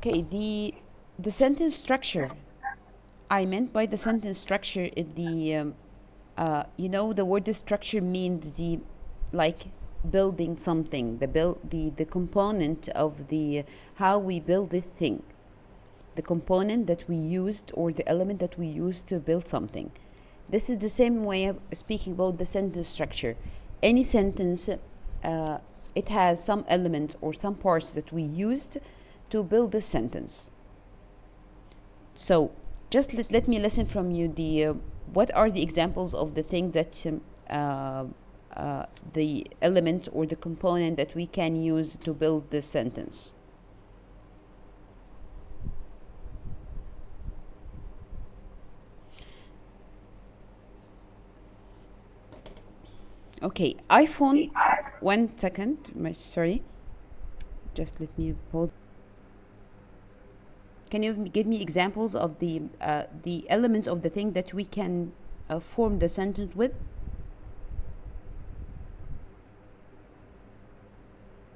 Okay, the sentence structure. I meant by the sentence structure is the word structure means like building something, the component of the how we build this thing, the component that we used or the element that we used to build something. This is the same way of speaking about the sentence structure. Any sentence, it has some elements or some parts that we used to build this sentence. So just let me listen from you. What are the examples of the things that the element or the component that we can use to build this sentence? Okay, iPhone. 1 second. Sorry. Just let me pause. Can you give me examples of the elements of the thing that we can form the sentence with?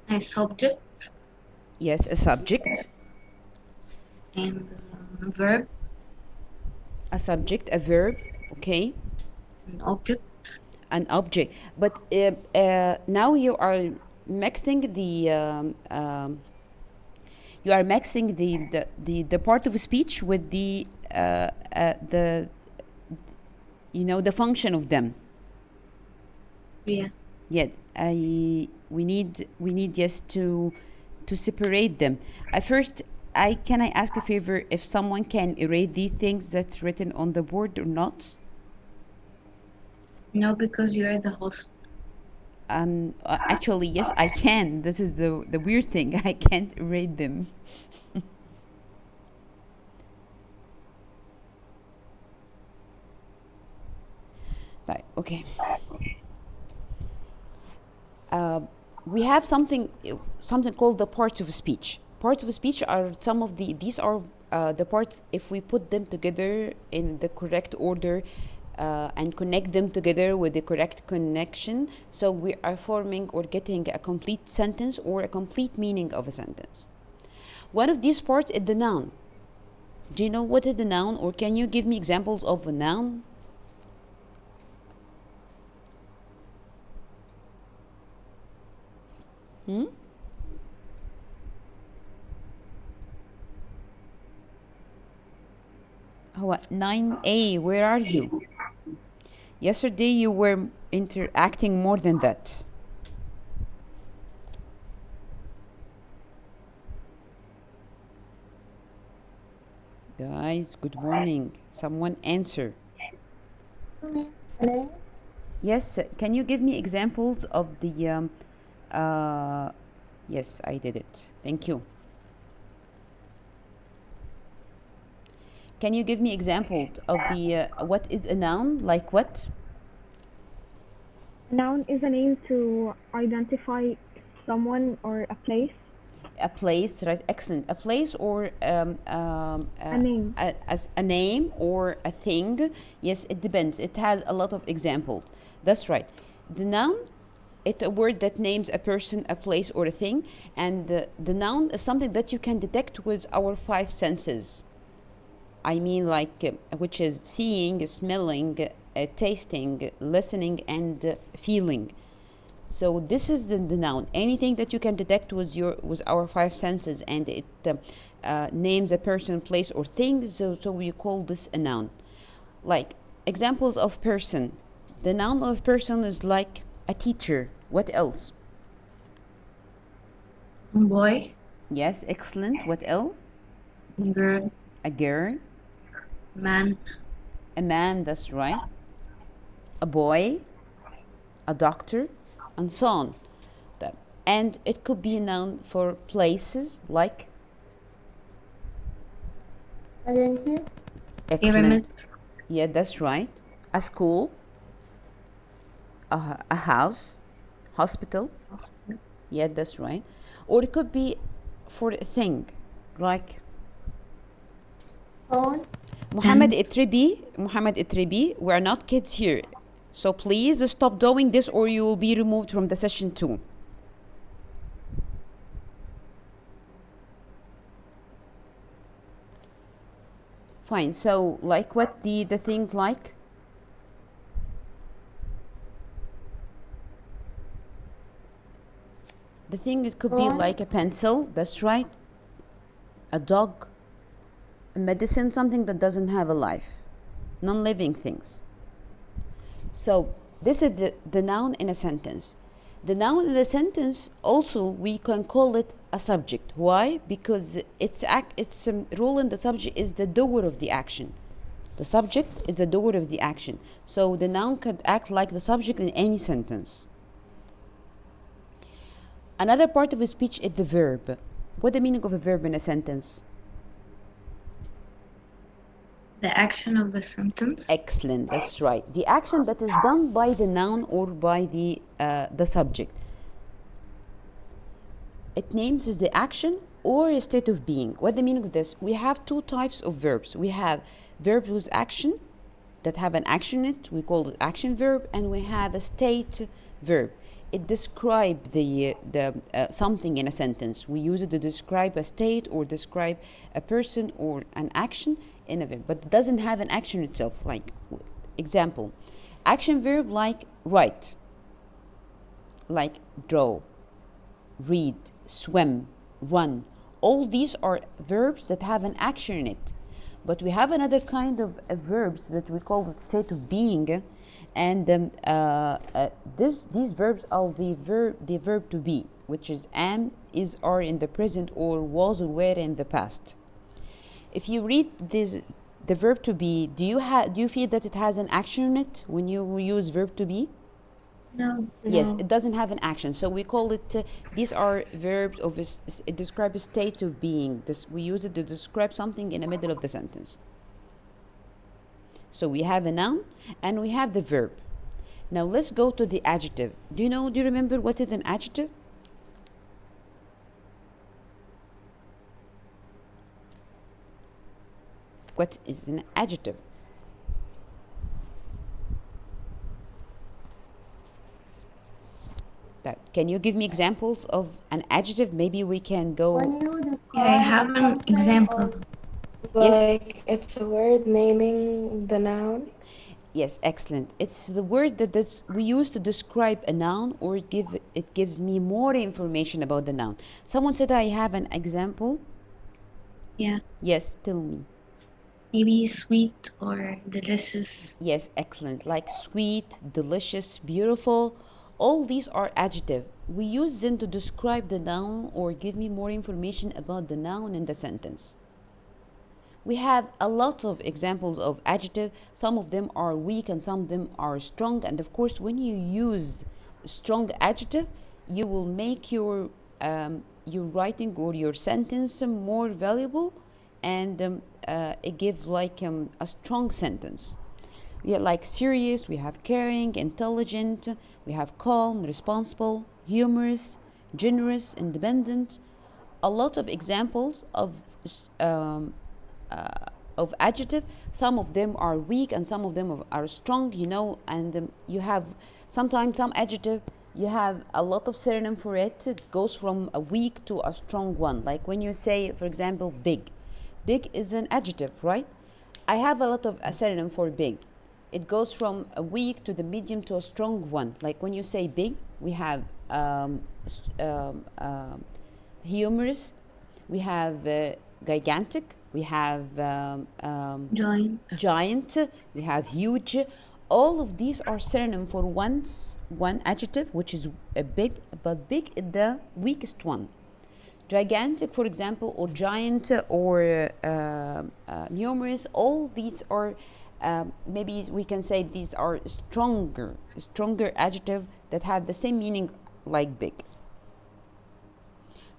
A subject Yes, a subject, and verb, a subject, a verb. Okay, an object. an object. But now mixing the you are mixing the part of speech with the the function of them. Yeah. Yet we need just to separate them. I first I can I ask a favor if someone can erase these things that's written on the board or not? No, because you are the host. Actually, yes, I can. This is the weird thing. I can't erase them. Right. Okay. Uh, we have something called the parts of speech. Parts of speech are some of these are the parts if we put them together in the correct order and connect them together with the correct connection, so we are forming or getting a complete sentence or a complete meaning of a sentence. One of these parts is the noun. Do you know what is the noun, or can you give me examples of a noun? Hmm? Oh, 9A, where are you? Yesterday you were interacting more than that. Guys, good morning. Someone answer. Hello? Yes, can you give me examples of the uh yes, I did it. Thank you. Can you give me examples of the what is a noun? Like what? Noun is a name to identify someone or a place. A place, right? Excellent. A place or A name. as a name or a thing. Yes, it depends. It has a lot of examples. That's right. The noun, it's a word that names a person, a place, or a thing, and the noun is something that you can detect with our five senses. I mean, like, which is seeing, smelling, tasting, listening, and feeling. So this is the noun. Anything that you can detect with our five senses, and it names a person, place, or thing. So we call this a noun. Like examples of person. The noun of person is like a teacher. What else? Boy, Yes, excellent. What else? girl, A girl, man, a man. That's right. A boy, a doctor, and so on. And it could be a noun for places like Identity. excellent. pyramid, Yeah, that's right. A school, a house, hospital. Yeah, that's right. Or it could be for a thing, like Phone. Muhammad pen, Itribi. Muhammad Itribi. We are not kids here, so please stop doing this, or you will be removed from the session too. Fine. So, like what the things like? The thing, it could be like a pencil. That's right. A dog, a medicine, something that doesn't have a life, non-living things. So this is the noun in a sentence. The noun in a sentence also we can call it a subject. Why? Because its role in the subject is the doer of the action. The subject is the doer of the action. So the noun could act like the subject in any sentence. Another part of a speech is the verb. What's the meaning of a verb in a sentence? The action of the sentence. Excellent, that's right. The action that is done by the noun or by the subject. It names is the action or a state of being. What the meaning of this? We have two types of verbs. We have verbs with action that have an action in it. We call it action verb, and we have a state verb. It describes the something in a sentence. We use it to describe a state or describe a person or an action in a verb, but it doesn't have an action itself. Like example, action verb like write, like draw, read, swim, run. All these are verbs that have an action in it. But we have another kind of verbs that we call the state of being, and these verbs are the verb to be, which is am, is, are in the present, or was or were in the past. If you read the verb to be, do you feel that it has an action in it when you use verb to be? No. Yes, it doesn't have an action, so we call it. These are verbs of it describes a state of being. We use it to describe something in the middle of the sentence. So we have a noun and we have the verb. Now let's go to the adjective. Do you remember what is an adjective? What is an adjective? Can you give me examples of an adjective? Maybe we can go. Yeah, I have an example. Like it's a word naming the noun. Yes, excellent. It's the word that we use to describe a noun, or it gives me more information about the noun. Someone said I have an example. Yeah. Yes, tell me. Maybe sweet or delicious. Yes, excellent. Like sweet, delicious, beautiful. All these are adjectives. We use them to describe the noun or give me more information about the noun in the sentence. We have a lot of examples of adjective. Some of them are weak and some of them are strong. And of course, when you use strong adjective, you will make your writing or your sentence more valuable, and it gives like a strong sentence. We have like serious, we have caring, intelligent, we have calm, responsible, humorous, generous, independent. A lot of examples of adjective. Some of them are weak and some of them are strong, and you have sometimes some adjective you have a lot of synonym for it. It goes from a weak to a strong one. Like when you say, for example, big. Big is an adjective, right? I have a lot of synonym for big. It goes from a weak to the medium to a strong one. Like when you say big, we have humorous, we have gigantic, we have giant, we have huge. All of these are synonym for one adjective, which is a big, but big is the weakest one. Gigantic, for example, or giant, or numerous, all these are maybe we can say these are stronger adjective that have the same meaning like big.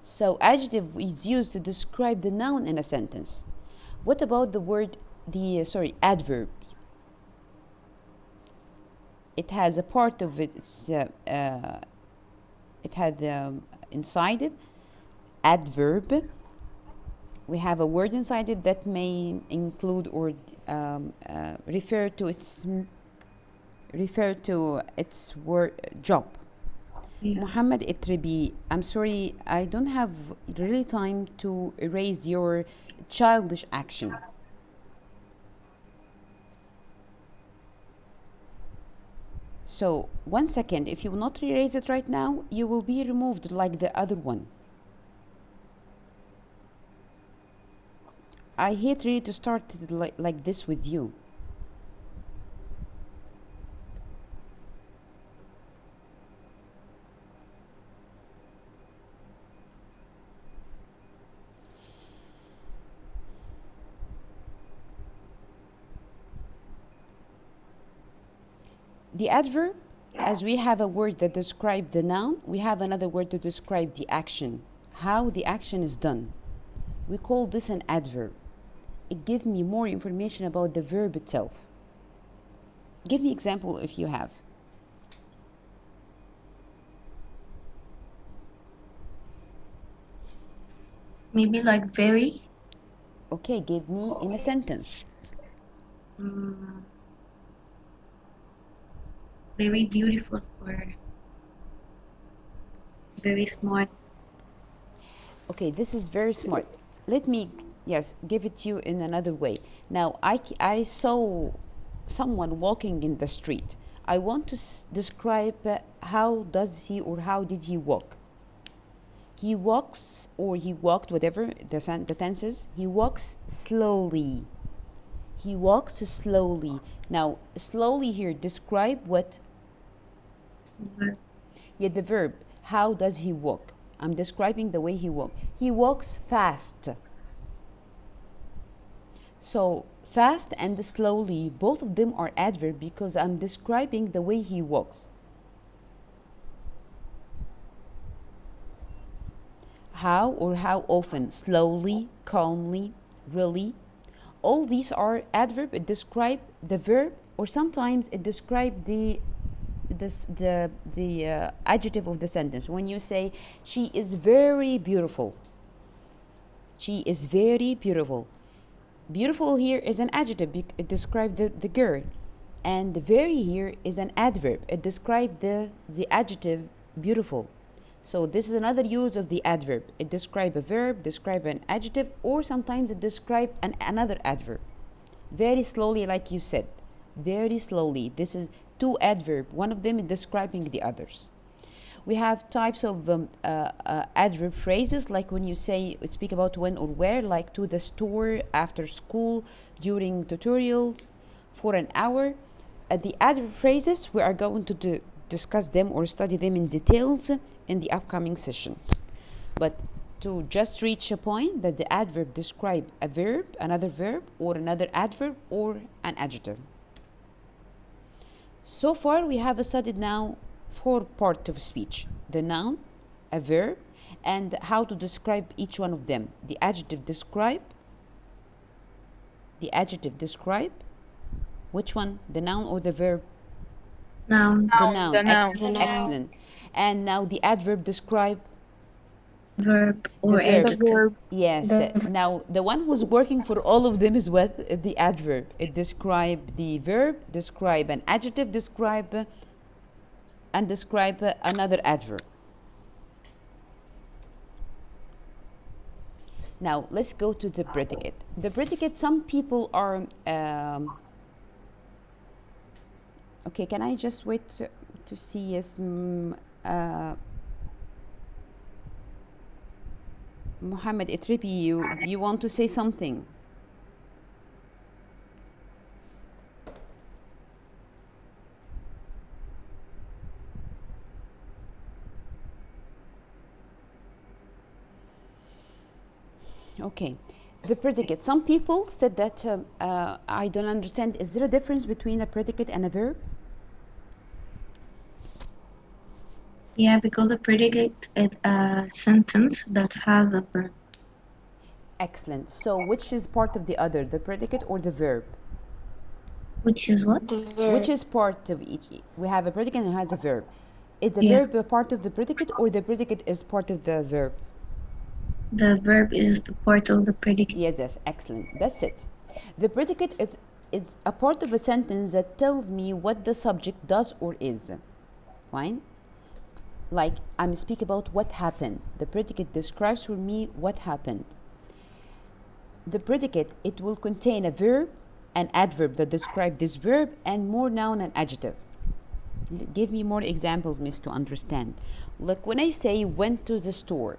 So adjective is used to describe the noun in a sentence. What about the word adverb? It has a part of it. It had inside it adverb. We have a word inside it that may include or refer to its word job. Yeah. Muhammad Itribi, I'm sorry, I don't have really time to erase your childish action. So 1 second, if you will not erase it right now, you will be removed like the other one. I hate really to start like this with you. The adverb, as we have a word that describes the noun, we have another word to describe the action, how the action is done. We call this an adverb. It gives me more information about the verb itself. Give me example if you have. Maybe like very. Okay, give me in a sentence. Mm, very beautiful or very smart. Okay, this is very smart. Let me, yes, give it to you in another way. Now, I saw someone walking in the street. I want to describe how does he or how did he walk. He walks or he walked, whatever the tenses. He walks slowly. He walks slowly. Now, slowly here, describe what? Verb. Yeah, the verb. How does he walk? I'm describing the way he walks. He walks fast. So, fast and slowly, both of them are adverb because I'm describing the way he walks. How or how often? Slowly, calmly, really. All these are adverb. It describe the verb, or sometimes it describe the adjective of the sentence. When you say she is very beautiful, she is very beautiful. Beautiful here is an adjective. It describes the girl, and the very here is an adverb. It describes the adjective beautiful. So this is another use of the adverb. It describes a verb, describe an adjective, or sometimes it describes another adverb. Very slowly, like you said. Very slowly. This is two adverb. One of them is describing the others. We have types of adverb phrases, like when you speak about when or where, like to the store, after school, during tutorials, for an hour. The adverb phrases, we are going to discuss them or study them in details in the upcoming session. But to just reach a point that the adverb describe a verb, another verb, or another adverb, or an adjective. So far we have studied now 4 parts of speech: the noun, a verb, and how to describe each one of them. The adjective describe. Which one? The noun or the verb? Noun. The noun. The noun. The noun. Excellent. And now the adverb describe. Verb or The verb. adjective. Verb. Yes. Now the one who's working for all of them is what? The adverb. It describe the verb, describe an adjective, describe and describe another adverb. Now let's go to the predicate. The predicate, some people are okay, can I just wait to see? Yes. Mohammed Itribi, you want to say something? Okay. The predicate. Some people said that I don't understand. Is there a difference between a predicate and a verb? Yeah, because the predicate is a sentence that has a verb. Excellent. So which is part of the other, the predicate or the verb? Which is what? The verb. Which is part of each? We have a predicate and it has a verb. Is the Yeah. verb a part of the predicate or the predicate is part of the verb? The verb is the part of the predicate. Yes, yes, excellent. That's it. The predicate is a part of a sentence that tells me what the subject does or is. Fine? Like I'm speaking about what happened. The predicate describes for me what happened. The predicate, it will contain a verb, an adverb that describe this verb, and more noun and adjective. Give me more examples, miss, to understand. Like when I say went to the store,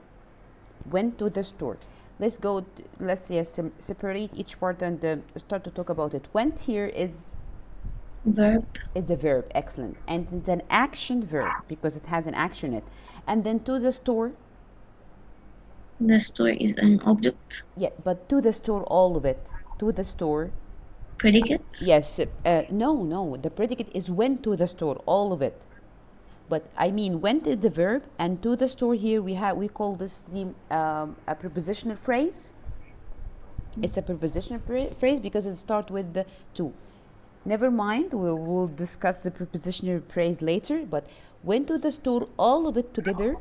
went to the store. Let's go, let's separate each part and start to talk about it. Went here is Verb. the verb, excellent. And it's an action verb because it has an action in it. And then to the store, The store is an object. yeah, but to the store, all of it. To the store, Predicate. yes, no, the predicate is went to the store, all of it. But I mean, went is the verb, and to the store here we call this a prepositional phrase. It's a prepositional phrase because it starts with the to. Never mind, we'll discuss the prepositional phrase later. But went to the store, all of it together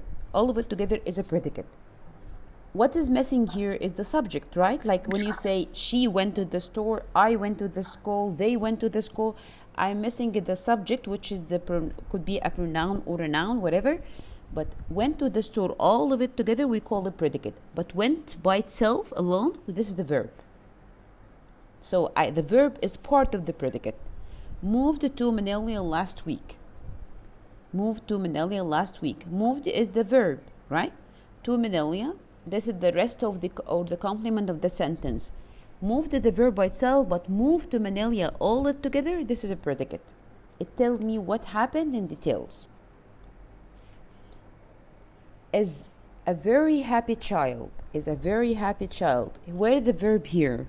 is a predicate. What is missing here is the subject, right? Like when you say she went to the store, I went to the school, they went to the school. I'm missing the subject, which is could be a pronoun or a noun, whatever. But went to the store, all of it together, we call it predicate. But went by itself, alone, this is the verb. So the verb is part of the predicate. Moved to Manila last week. Moved to Manila last week. Moved is the verb, right? To Manila. This is the rest of the complement of the sentence. Moved is the verb by itself, but moved to Manila all it together, this is a predicate. It tells me what happened in details. Is a very happy child. Is a very happy child. Where is the verb here?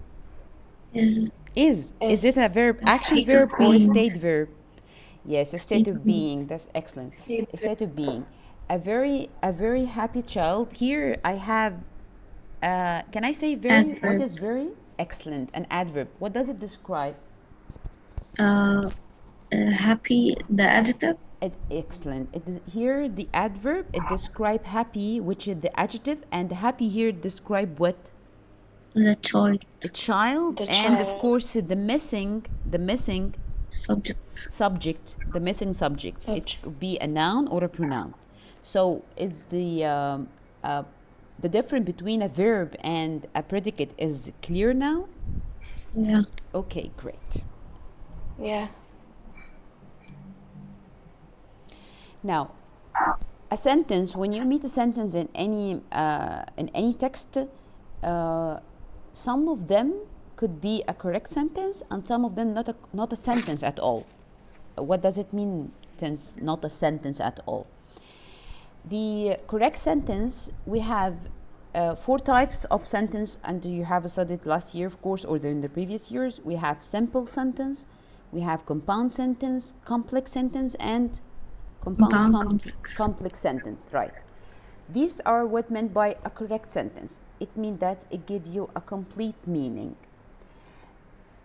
Is Is it a verb, action state verb of or a being. state verb? Yes, a state State of of being. being. That's excellent. State A state of being. A very happy child. Here I have. Can I say very? What Adverb. is very? Excellent. An adverb. What does it describe? Happy. The adjective. Excellent. It is here the adverb. It describe happy, which is the adjective, and happy here describe what? The child. A child, The and of child. course the missing Subject. subject, the missing subject. It Subject. could be a noun or a pronoun. So is the difference between a verb and a predicate is clear now? Yeah. Okay, great. Yeah. Now, a sentence, when you meet a sentence in any text, some of them could be a correct sentence and some of them not a sentence at all. What does it mean, since not a sentence at all? The correct sentence, we have 4 types of sentence, and you have studied last year, of course, or in the previous years. We have simple sentence, we have compound sentence, complex sentence, and complex sentence, right? These are what meant by a correct sentence. It means that it gives you a complete meaning.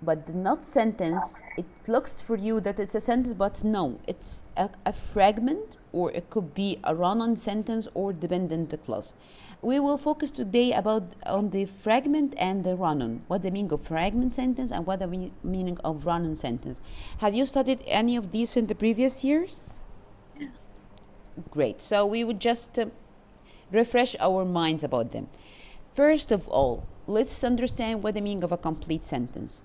But the not sentence, it looks for you that it's a sentence, but no, it's a fragment, or it could be a run-on sentence or dependent clause. We will focus today on the fragment and the run-on. What the meaning of fragment sentence and what the meaning of run-on sentence. Have you studied any of these in the previous years? Yeah. Great. So we would just refresh our minds about them. First of all, let's understand what the meaning of a complete sentence.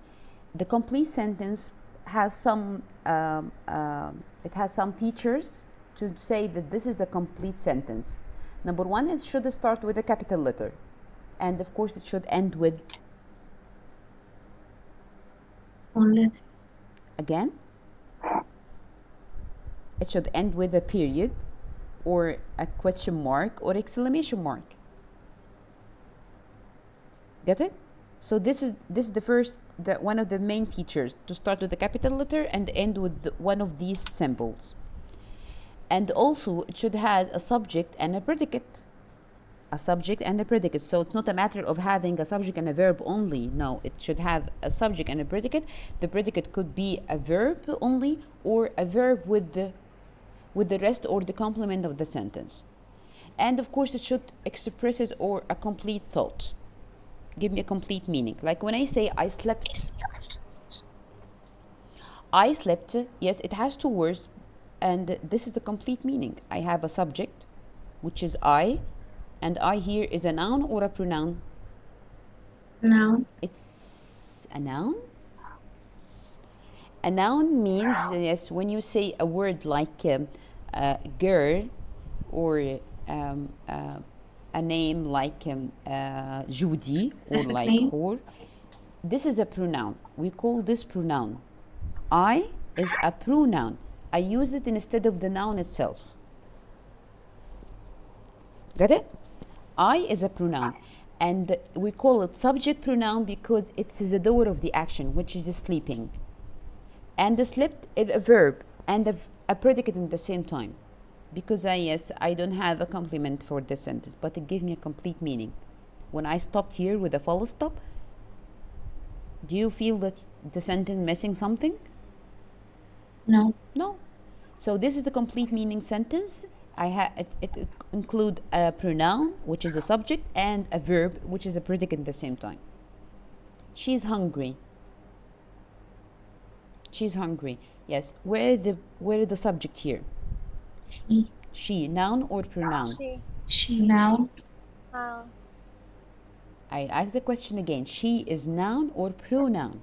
The complete sentence has some features to say that this is a complete sentence. Number 1, it should start with a capital letter, and of course it should end with, Only. again, it should end with a period or a question mark or exclamation mark. Get it? So this is the first, one of the main features, to start with a capital letter and end with one of these symbols. And also it should have a subject and a predicate. A subject and a predicate. So it's not a matter of having a subject and a verb only. No, it should have a subject and a predicate. The predicate could be a verb only, or a verb with the rest or the complement of the sentence. And of course it should express it or a complete thought. Give me a complete meaning. Like when I say I slept. I slept, yes, it has 2 words, and this is the complete meaning. I have a subject, which is I, and I here is a noun or a pronoun? Noun. It's a noun. A noun means, yes, when you say a word like girl, or a name like Judy, or Specific like name. whore. This is a pronoun. We call this pronoun. I is a pronoun. I use it instead of the noun itself. Got it? I is a pronoun. And we call it subject pronoun because it's the doer of the action, which is sleeping. And the slept is a verb and a predicate at the same time. Because I don't have a complement for this sentence, but it gives me a complete meaning. When I stopped here with a full stop, do you feel that the sentence missing something? No. No. So this is the complete meaning sentence. It include a pronoun, which is a subject, and a verb, which is a predicate at the same time. She's hungry. She's hungry. Yes. Where is the subject here? She. She. Noun or pronoun? She. Noun. I ask the question again. She is noun or pronoun?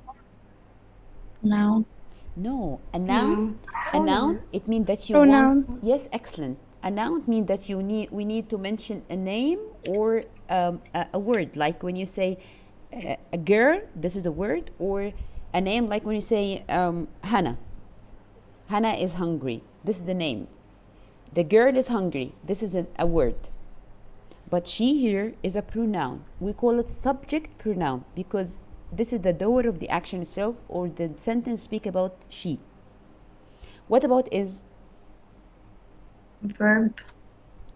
Noun. No. A noun. No. A noun. It means that you Pronoun. want. Yes, excellent. A noun means that we need to mention a name or a word. Like when you say a girl, this is a word, or a name. Like when you say Hannah. Hannah is hungry. This is the name. The girl is hungry. This is a word. But she here is a pronoun. We call it subject pronoun because this is the doer of the action itself, or the sentence speak about she. What about is? Verb.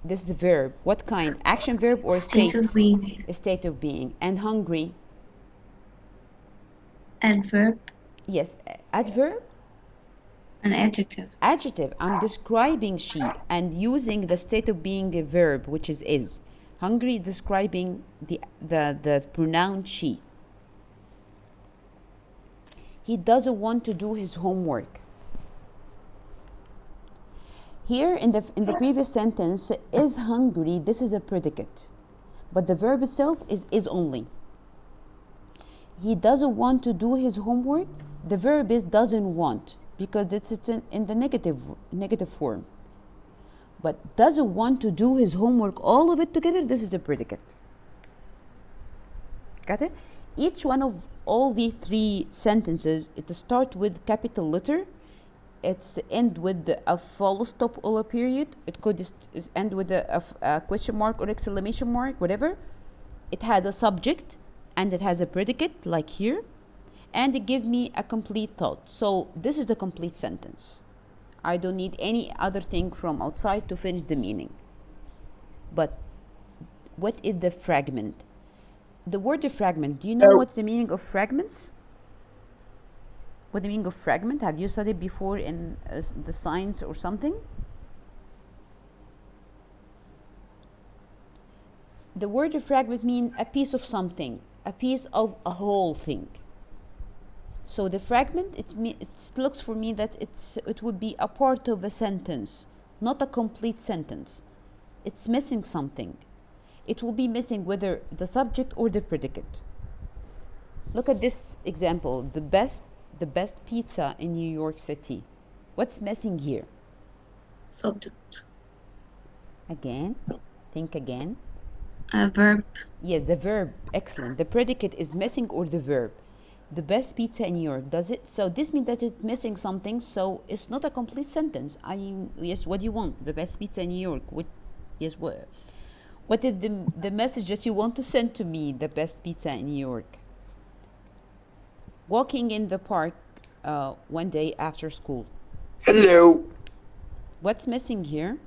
This is the verb. What kind? Action verb or State of being. A state of being. And hungry? Adverb. Yes. Adverb? An adjective. Adjective. I'm describing she and using the state of being a verb, which is. Hungry is describing the pronoun she. He doesn't want to do his homework. Here in the previous sentence, is hungry, this is a predicate. But the verb itself is only. He doesn't want to do his homework. The verb is doesn't want because it's in the negative form. But doesn't want to do his homework, all of it together, this is a predicate. Got it? Each one of all the three sentences, it starts with capital letter. It's end with a full stop or a period. It could just end with a question mark or exclamation mark, whatever. It has a subject and it has a predicate, like here. And it gives me a complete thought. So this is the complete sentence. I don't need any other thing from outside to finish the meaning. But what is the fragment? The word fragment, do you know what's the meaning of fragment? What the meaning of fragment? Have you studied before in the science or something? The word fragment means a piece of something, a piece of a whole thing. So the fragment, it looks for me that it would be a part of a sentence, not a complete sentence. It's missing something. It will be missing whether the subject or the predicate. Look at this example, the best pizza in New York City. What's missing here? Subject. Again, think again. A verb. Yes, the verb, excellent. The predicate is missing or the verb. The best pizza in New York, does it? So this means that it's missing something, so it's not a complete sentence. Yes, what do you want? The best pizza in New York. Yes, what is the message that you want to send to me? The best pizza in New York. Walking in the park one day after school. Hello. What's missing here?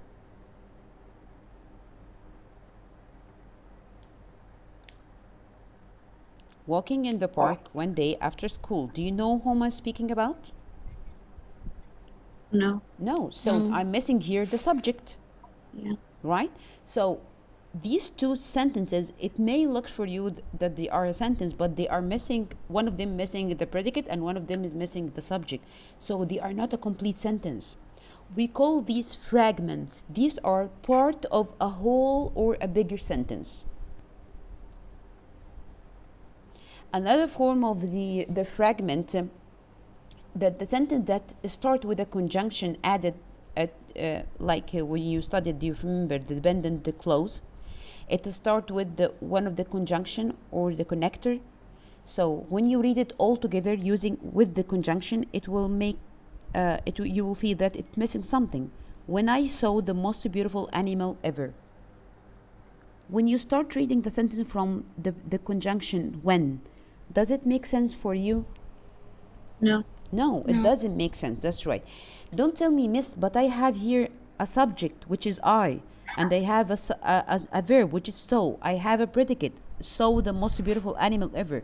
Walking in the park one day after school. Do you know whom I'm speaking about? No. No. So I'm missing here the subject. Yeah. Right? So these two sentences, it may look for you that they are a sentence, but they are missing, one of them missing the predicate and one of them is missing the subject. So they are not a complete sentence. We call these fragments. These are part of a whole or a bigger sentence. Another form of the fragment the sentence that start with a conjunction added at, when you studied, do you remember the dependent clause? It start with one of the conjunction or the connector. So when you read it all together using with the conjunction, it will make you will feel that it's missing something. When I saw the most beautiful animal ever. When you start reading the sentence from the conjunction when, does it make sense for you? No. No, it doesn't make sense. That's right. Don't tell me, miss, but I have here a subject, which is I, and I have a verb, which is so. I have a predicate, so the most beautiful animal ever.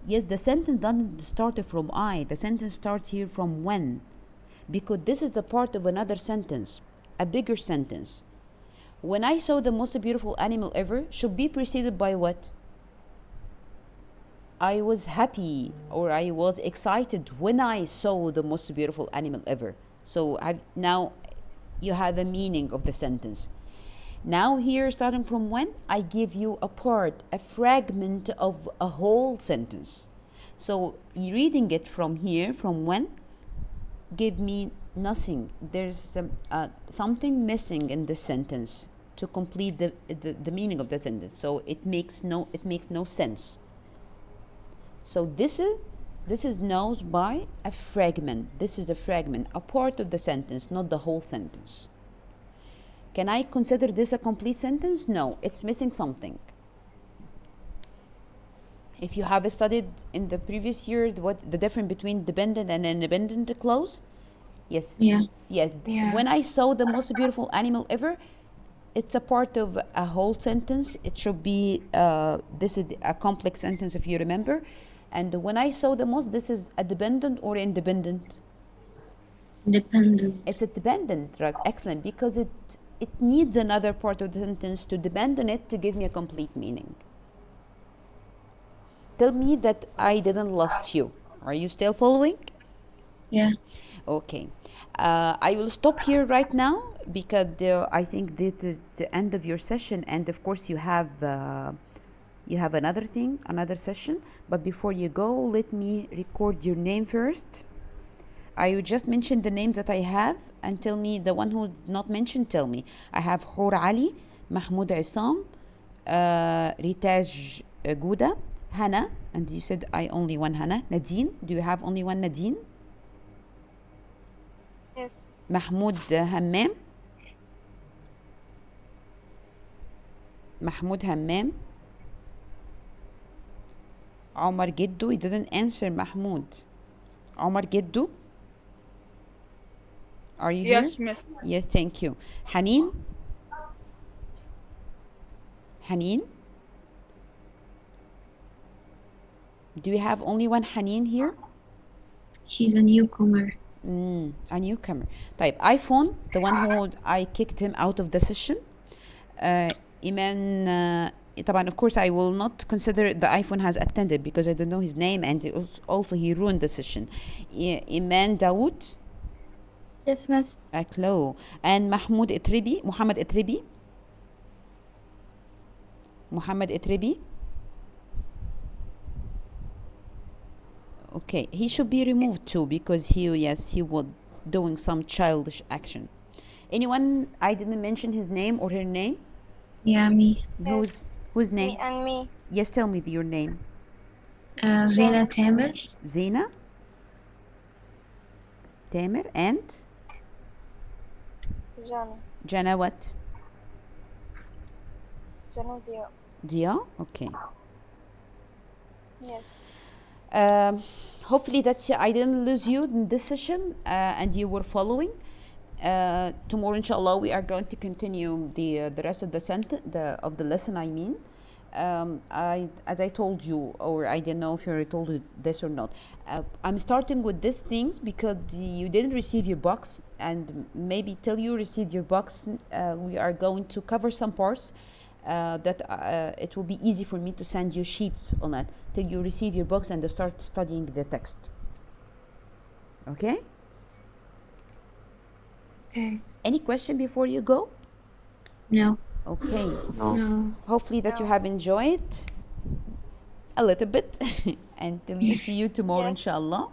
Yes, the sentence doesn't start from I. The sentence starts here from when, because this is the part of another sentence, a bigger sentence. When I saw the most beautiful animal ever should be preceded by what? I was happy or I was excited when I saw the most beautiful animal ever. So now you have a meaning of the sentence. Now here, starting from when, I give you a part, a fragment of a whole sentence. So reading it from here, from when, give me nothing. There's something missing in this sentence to complete the meaning of the sentence. So it makes no sense. So this is known by a fragment. This is a fragment, a part of the sentence, not the whole sentence. Can I consider this a complete sentence? No, it's missing something. If you have studied in the previous year what the difference between dependent and independent clause, yes. Yeah. Yes. Yeah. When I saw the most beautiful animal ever, it's a part of a whole sentence. It should be this is a complex sentence if you remember. And when I saw the most, this is a dependent or independent? Dependent. It's a dependent, right? Excellent, because it needs another part of the sentence to depend on it to give me a complete meaning. Tell me that I didn't lost you. Are you still following? Yeah. Okay. I will stop here right now because I think this is the end of your session, and of course you have another session. But before you go, let me record your name first. I will just mention the names that I have and tell me the one who not mentioned. Tell me. I have Hor Ali, Mahmoud Isam, Ritaj Gouda, Hana, and you said I only one Hana. Nadine, do you have only one Nadine? Yes. Mahmoud Hammam. Mahmoud Hammam. Omar Giddu, he didn't answer Mahmoud. Omar Giddu. Are you here? Yes, miss. Yes, thank you. Haneen? Haneen? Do you have only one Haneen here? She's a newcomer. A newcomer. Type iPhone, the one who I kicked him out of the session. Iman, طبعا of course I will not consider the iPhone has attended because I don't know his name, and also he ruined the session. Iman Dawood. Yes, miss. Aklo. And Mahmoud Itribi, Muhammad Itribi. Muhammad Itribi. Okay, he should be removed too because he was doing some childish action. Anyone I didn't mention his name or her name? Yeah, me. Whose name? Me and me. Yes, tell me your name. Zena Tamer. Zena? Tamer and? Jana. Jana what? Jana Dia. Dia? Okay. Yes. Hopefully that I didn't lose you in this session and you were following. Tomorrow, inshallah, we are going to continue the rest of the lesson. I mean, as I told you, or I don't know if you told you this or not. I'm starting with these things because you didn't receive your box, and maybe till you receive your box, we are going to cover some parts that it will be easy for me to send you sheets on it till you receive your box and start studying the text. Okay? Okay. Any question before you go? No. Okay. No. Hopefully that you have enjoyed a little bit until you see you tomorrow, Yes. inshallah.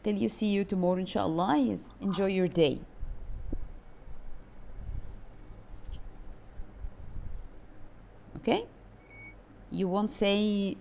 till you see you tomorrow inshallah. Yes, enjoy your day. Okay, you won't say